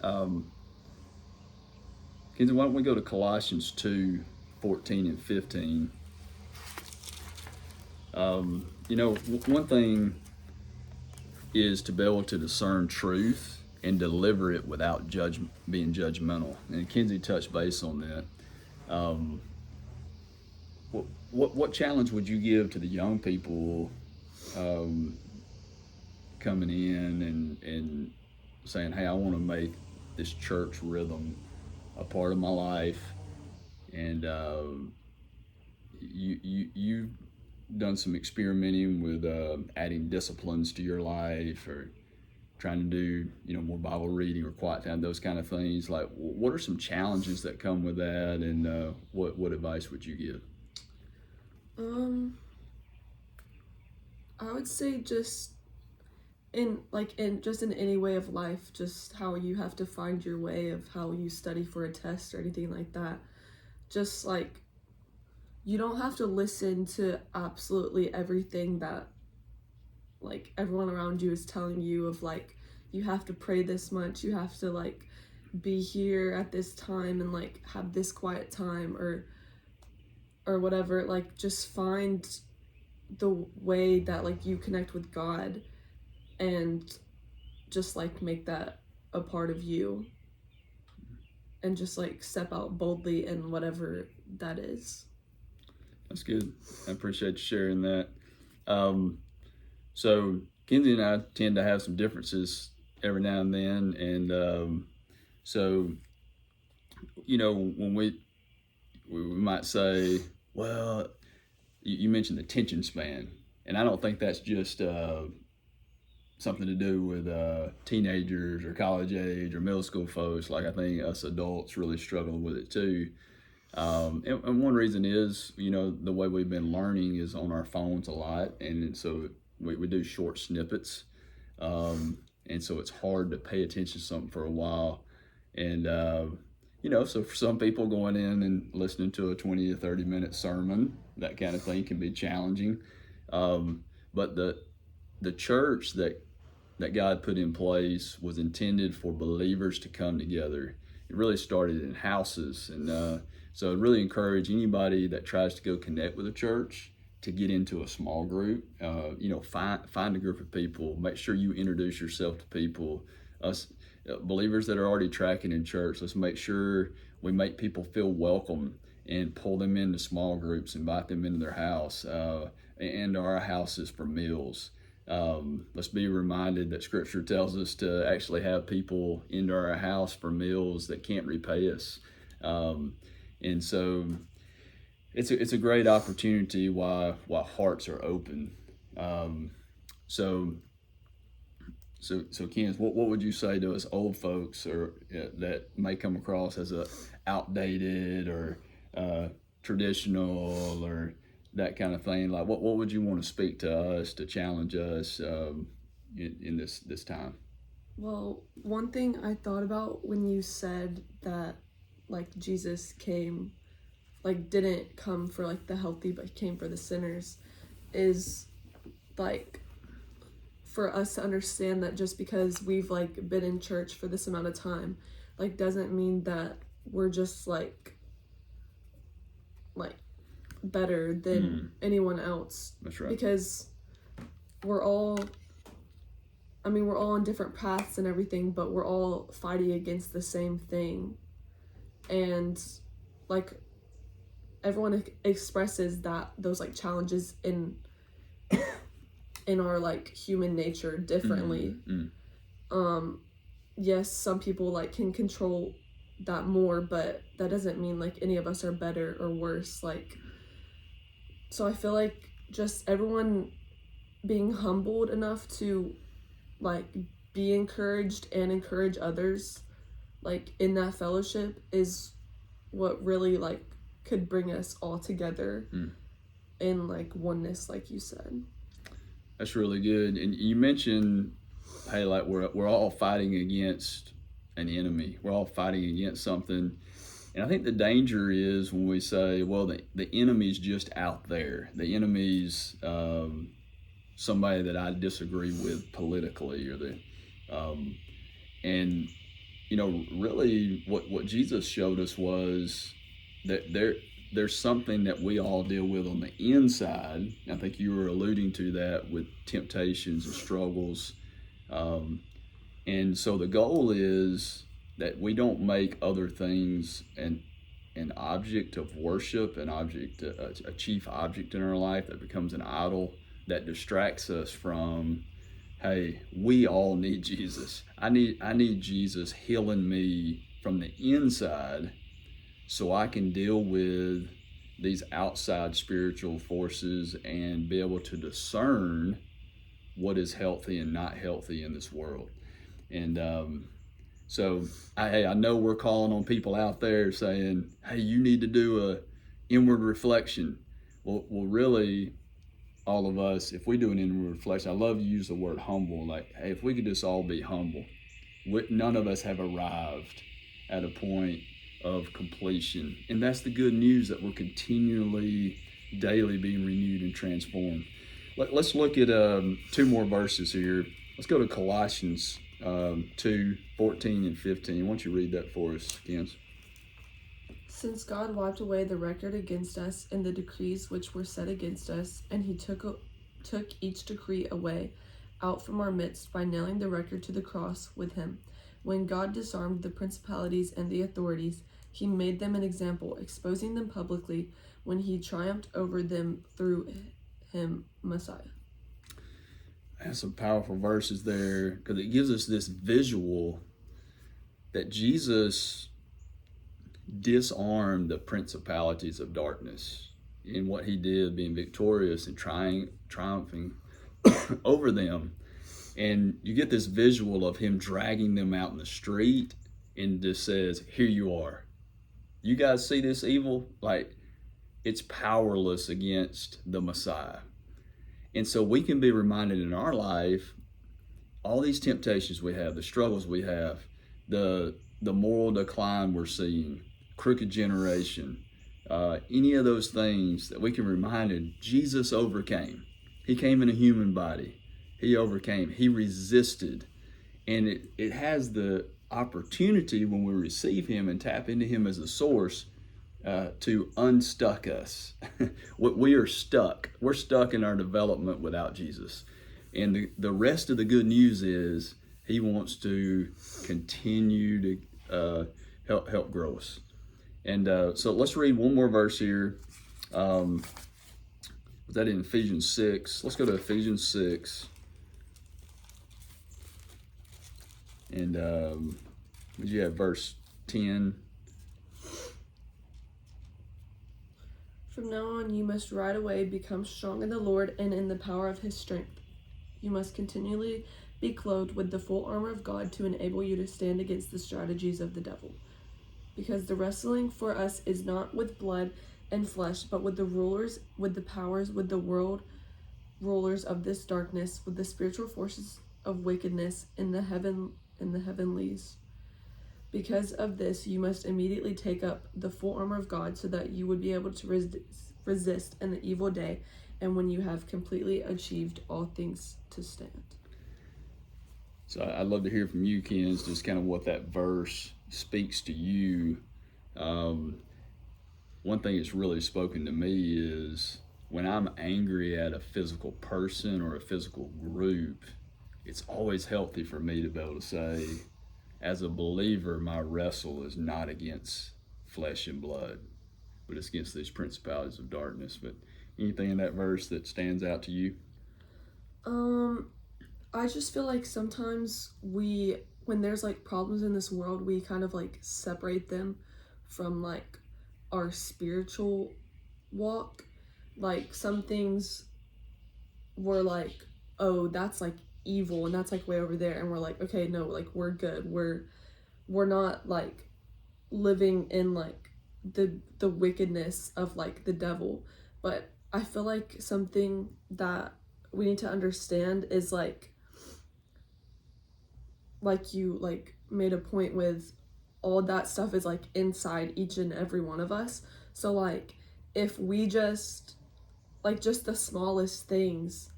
Um, Kenzie, why don't we go to Colossians 2:14 and 15? One thing is to be able to discern truth and deliver it without being judgmental. And Kenzie touched base on that. Um, what challenge would you give to the young people um, coming in and saying, "Hey, I want to make this church rhythm a part of my life," and you've done some experimenting with adding disciplines to your life, or trying to do more Bible reading or quiet time, those kind of things. Like, what are some challenges that come with that, and what advice would you give? Um, I would say just in any way of life, just how you have to find your way of how you study for a test or anything like that. Just like you don't have to listen to absolutely everything that like everyone around you is telling you of like you have to pray this much, you have to like be here at this time and like have this quiet time or whatever. Like just find the way that like you connect with God and just like make that a part of you and just like step out boldly in whatever that is. That's good. I appreciate you sharing that. Um, so Kenzie and I tend to have some differences every now and then, and so when we might say, well, you mentioned the attention span, and I don't think that's just something to do with teenagers or college age or middle school folks. Like, I think us adults really struggle with it too. And one reason is, the way we've been learning is on our phones a lot, and so we do short snippets, and so it's hard to pay attention to something for a while. And so for some people, going in and listening to a 20 to 30-minute sermon, that kind of thing, can be challenging. But the church that God put in place was intended for believers to come together. It really started in houses, and so I'd really encourage anybody that tries to go connect with a church to get into a small group. Find a group of people. Make sure you introduce yourself to people. Us believers that are already tracking in church, let's make sure we make people feel welcome and pull them into small groups, invite them into their house, and our houses for meals. Let's be reminded that Scripture tells us to actually have people into our house for meals that can't repay us. And so it's a great opportunity while hearts are open. So Ken, what would you say to us old folks or that may come across as a outdated or traditional or that kind of thing? Like, what would you want to speak to us to challenge us in this time? Well, one thing I thought about when you said that like Jesus came like didn't come for like the healthy but came for the sinners is like for us to understand that just because we've like been in church for this amount of time like doesn't mean that we're just like better than anyone else. That's right. Because we're all we're all on different paths and everything, but we're all fighting against the same thing. And like everyone expresses that those like challenges in our like human nature differently. Yes, some people like can control that more, but that doesn't mean like any of us are better or worse. Like, so I feel like just everyone being humbled enough to like be encouraged and encourage others like in that fellowship is what really like could bring us all together in like oneness, like you said. That's really good. And you mentioned, hey, like we're all fighting against an enemy. We're all fighting against something. And I think the danger is when we say, well, the enemy's just out there. The enemy's somebody that I disagree with politically, or and really what Jesus showed us was that there's something that we all deal with on the inside. I think you were alluding to that with temptations and struggles. Um, and so the goal is that we don't make other things an object of worship, an object, a chief object in our life that becomes an idol that distracts us from, hey, we all need Jesus. I need Jesus healing me from the inside so I can deal with these outside spiritual forces and be able to discern what is healthy and not healthy in this world. And so I know we're calling on people out there saying, hey, you need to do a inward reflection. Well, really, all of us, if we do an inward reflection, I love to use the word humble. Like, hey, if we could just all be humble, none of us have arrived at a point of completion. And that's the good news, that we're continually, daily being renewed and transformed. Let's look at 2 more verses here. Let's go to Colossians 2:14 and 15. Why don't you read that for us, Kens? Since God wiped away the record against us and the decrees which were set against us, and he took each decree away out from our midst by nailing the record to the cross with him. When God disarmed the principalities and the authorities, he made them an example, exposing them publicly when he triumphed over them through him, Messiah. That's some powerful verses there, because it gives us this visual that Jesus disarmed the principalities of darkness in what he did, being victorious and triumphing over them. And you get this visual of him dragging them out in the street and just says, here you are. You guys see this evil? Like, it's powerless against the Messiah. And so we can be reminded in our life, all these temptations we have, the struggles we have, the moral decline we're seeing, crooked generation, any of those things that we can be reminded, Jesus overcame. He came in a human body. He overcame. He resisted. And it has the opportunity, when we receive him and tap into him as a source, to unstuck us. We are stuck. We're stuck in our development without Jesus. And the rest of the good news is he wants to continue to help grow us. And so let's read one more verse here. Was that in Ephesians 6? Let's go to Ephesians 6. And would you have verse 10? From now on, you must right away become strong in the Lord and in the power of his strength. You must continually be clothed with the full armor of God to enable you to stand against the strategies of the devil. Because the wrestling for us is not with blood and flesh, but with the rulers, with the powers, with the world rulers of this darkness, with the spiritual forces of wickedness in the heavenlies. Because of this, you must immediately take up the full armor of God so that you would be able to resist in the evil day, and when you have completely achieved all things, to stand. So I'd love to hear from you, Kens, just kind of what that verse speaks to you. One thing that's really spoken to me is when I'm angry at a physical person or a physical group, it's always healthy for me to be able to say, as a believer, my wrestle is not against flesh and blood, but it's against these principalities of darkness. But anything in that verse that stands out to you? I just feel like sometimes when there's like problems in this world, we kind of like separate them from like our spiritual walk. Like some things were like, oh, that's like evil and that's like way over there, and we're like, okay, no, like we're good, we're not like living in like the wickedness of like the devil. But I feel like something that we need to understand is like you like made a point with, all that stuff is like inside each and every one of us. So like if we just the smallest things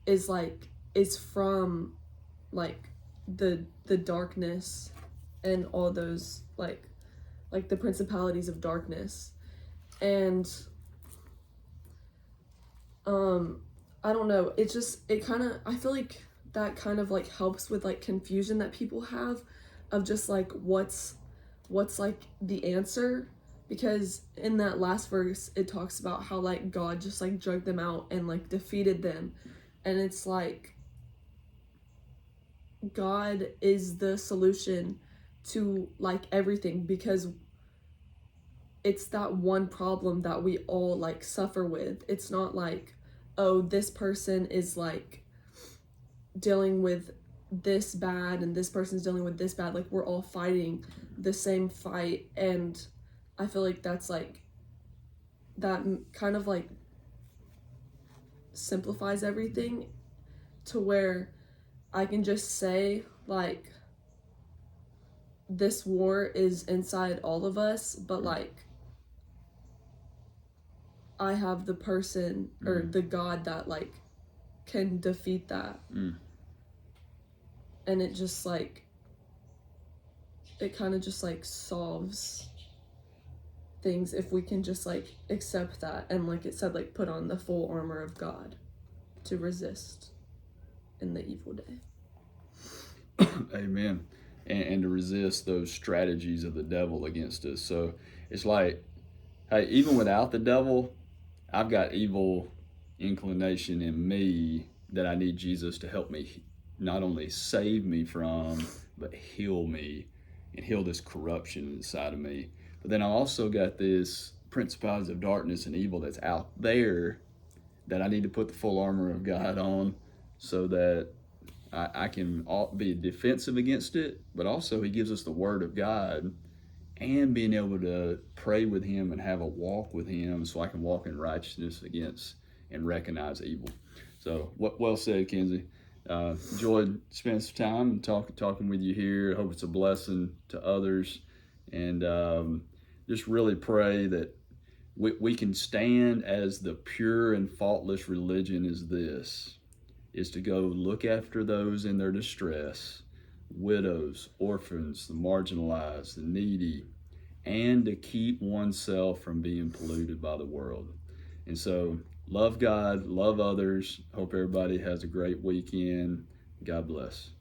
is from like the darkness and all those like the principalities of darkness. And I don't know, I feel like that kind of like helps with like confusion that people have of just like what's like the answer, because in that last verse it talks about how like God just like drug them out and like defeated them, and it's like God is the solution to like everything, because it's that one problem that we all like suffer with. It's not like, oh, this person is like dealing with this bad and this person's dealing with this bad. Like, we're all fighting the same fight. And I feel like that's like, that kind of like simplifies everything to where I can just say like, this war is inside all of us, but like, I have the person or the God that like can defeat that. And it just like, it kind of just like solves things if we can just like accept that, and like it said, like put on the full armor of God to resist in the evil day. Amen. And to resist those strategies of the devil against us. So it's like, hey, even without the devil, I've got evil inclination in me that I need Jesus to help me not only save me from, but heal me and heal this corruption inside of me. But then I also got this principalities of darkness and evil that's out there that I need to put the full armor of God on so that I can be defensive against it, but also he gives us the word of God and being able to pray with him and have a walk with him so I can walk in righteousness against and recognize evil. So well said, Kenzie. Enjoyed spending some time and talking with you here. I hope it's a blessing to others, and just really pray that we can stand as the pure and faultless religion is to go look after those in their distress, widows, orphans, the marginalized, the needy, and to keep oneself from being polluted by the world. And so love God, love others. Hope everybody has a great weekend. God bless.